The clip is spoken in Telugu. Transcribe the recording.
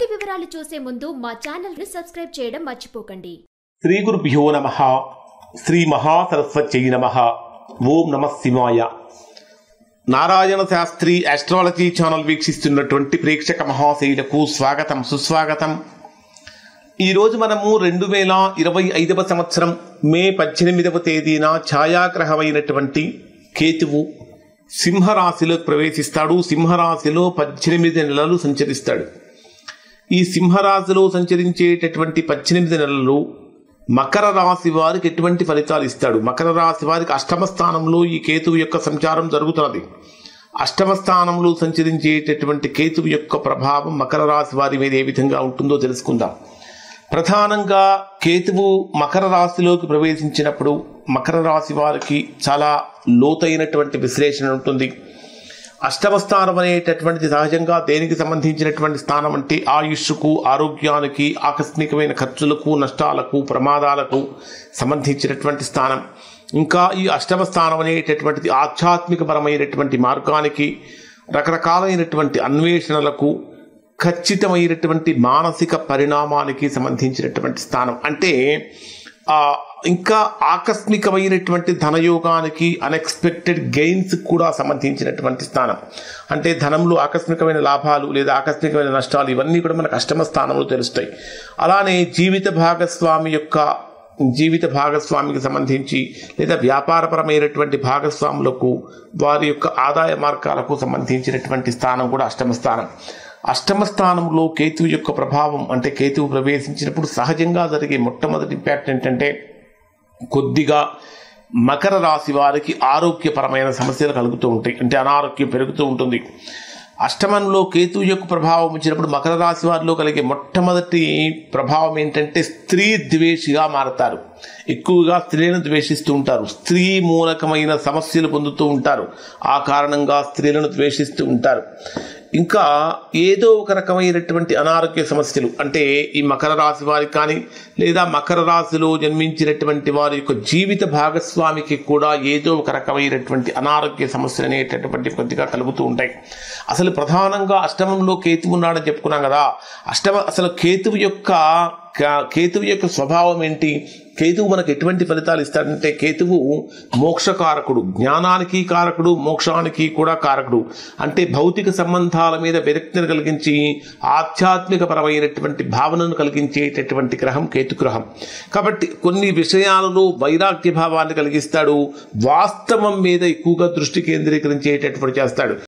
పూర్తి వివరాలు చూసే ముందు మా ఛానల్ ని సబ్స్క్రైబ్ చేయడం మర్చిపోకండి. శ్రీ గురుభ్యో నమః. శ్రీ మహాసరస్వత్యై నమః. ఓం నమః శివాయ. నారాయణ శాస్త్రి ఆస్ట్రాలజీ ఛానల్ వీక్షిస్తున్నటువంటి ప్రేక్షక మహాశైలకు స్వాగతం, సుస్వాగతం. ఈరోజు మనము 2025వ సంవత్సరం మే 18వ తేదీన ఛాయాగ్రహమైనటువంటి కేతువు సింహరాశిలోకి ప్రవేశిస్తాడు. సింహరాశిలో 18 నెలలు సంచరిస్తాడు. ఈ సింహరాశిలో సంచరించేటటువంటి 18 నెలలు మకర రాశి వారికి ఎటువంటి ఫలితాలు ఇస్తాడు? మకర రాశి వారికి అష్టమ స్థానంలో ఈ కేతువు యొక్క సంచారం జరుగుతున్నది. అష్టమ స్థానంలో సంచరించేటటువంటి కేతువు యొక్క ప్రభావం మకర రాశి వారి మీద ఏ విధంగా ఉంటుందో తెలుసుకుందాం. ప్రధానంగా కేతువు మకర రాశిలోకి ప్రవేశించినప్పుడు మకర రాశి వారికి చాలా లోతైనటువంటి విశ్లేషణ ఉంటుంది. అష్టమ స్థానం అనేటటువంటిది సహజంగా దేనికి సంబంధించినటువంటి స్థానం అంటే ఆయుష్కు, ఆరోగ్యానికి, ఆకస్మికమైన ఖర్చులకు, నష్టాలకు, ప్రమాదాలకు సంబంధించినటువంటి స్థానం. ఇంకా ఈ అష్టమ స్థానం అనేటటువంటిది ఆధ్యాత్మికపరమైనటువంటి మార్గానికి, రకరకాలైనటువంటి అన్వేషణలకు, ఖచ్చితమైనటువంటి మానసిక పరిణామానికి సంబంధించినటువంటి స్థానం. అంటే ఇంకా ఆకస్మికమైనటువంటి ధనయోగానికి, అన్ఎక్స్పెక్టెడ్ గెయిన్స్ కూడా సంబంధించినటువంటి స్థానం. అంటే ధనంలో ఆకస్మికమైన లాభాలు లేదా ఆకస్మికమైన నష్టాలు ఇవన్నీ కూడా మనకు అష్టమ స్థానంలో తెలుస్తాయి. అలానే జీవిత భాగస్వామికి సంబంధించి లేదా వ్యాపారపరమైనటువంటి భాగస్వాములకు, వారి యొక్క ఆదాయ మార్గాలకు సంబంధించినటువంటి స్థానం కూడా అష్టమ స్థానం. అష్టమ స్థానంలో కేతువు యొక్క ప్రభావం అంటే కేతువు ప్రవేశించినప్పుడు సహజంగా జరిగే మొట్టమొదటి ఇంపాక్ట్ ఏంటంటే కొద్దిగా మకర రాశి వారికి ఆరోగ్యపరమైన సమస్యలు కలుగుతూ ఉంటాయి. అంటే అనారోగ్యం పెరుగుతూ ఉంటుంది. అష్టమంలో కేతువు యొక్క ప్రభావం వచ్చినప్పుడు మకర రాశి వారిలో కలిగే మొట్టమొదటి ప్రభావం ఏంటంటే స్త్రీ ద్వేషిగా మారతారు. ఎక్కువగా స్త్రీలను ద్వేషిస్తూ ఉంటారు. స్త్రీ మూలకమైన సమస్యలు పొందుతూ ఉంటారు. ఆ కారణంగా స్త్రీలను ద్వేషిస్తూ ఉంటారు. ఇంకా ఏదో ఒక రకమైనటువంటి అనారోగ్య సమస్యలు అంటే ఈ మకర రాశి వారికి కానీ లేదా మకర రాశిలో జన్మించినటువంటి వారి యొక్క జీవిత భాగస్వామికి కూడా ఏదో ఒక రకమైనటువంటి అనారోగ్య సమస్యలు అనేటటువంటి కొద్దిగా కలుగుతూ ఉంటాయి. అసలు ప్రధానంగా అష్టమంలో కేతువు ఉన్నాడని చెప్పుకున్నాం కదా. అసలు కేతువు యొక్క స్వభావం ఏంటి? కేతువు మనకు ఎటువంటి ఫలితాలు ఇస్తాడంటే కేతువు మోక్షకారకుడు, జ్ఞానానికి కారకుడు, మోక్షానికి కూడా కారకుడు. అంటే భౌతిక సంబంధాల మీద విరక్తిని కలిగించి ఆధ్యాత్మిక పరమైనటువంటి భావనను కలిగించేటటువంటి గ్రహం కేతు గ్రహం. కాబట్టి కొన్ని విషయాలలో వైరాగ్య భావాన్ని కలిగిస్తాడు. వాస్తవం మీద ఎక్కువగా దృష్టి కేంద్రీకరించేటటువంటి చేస్తాడు.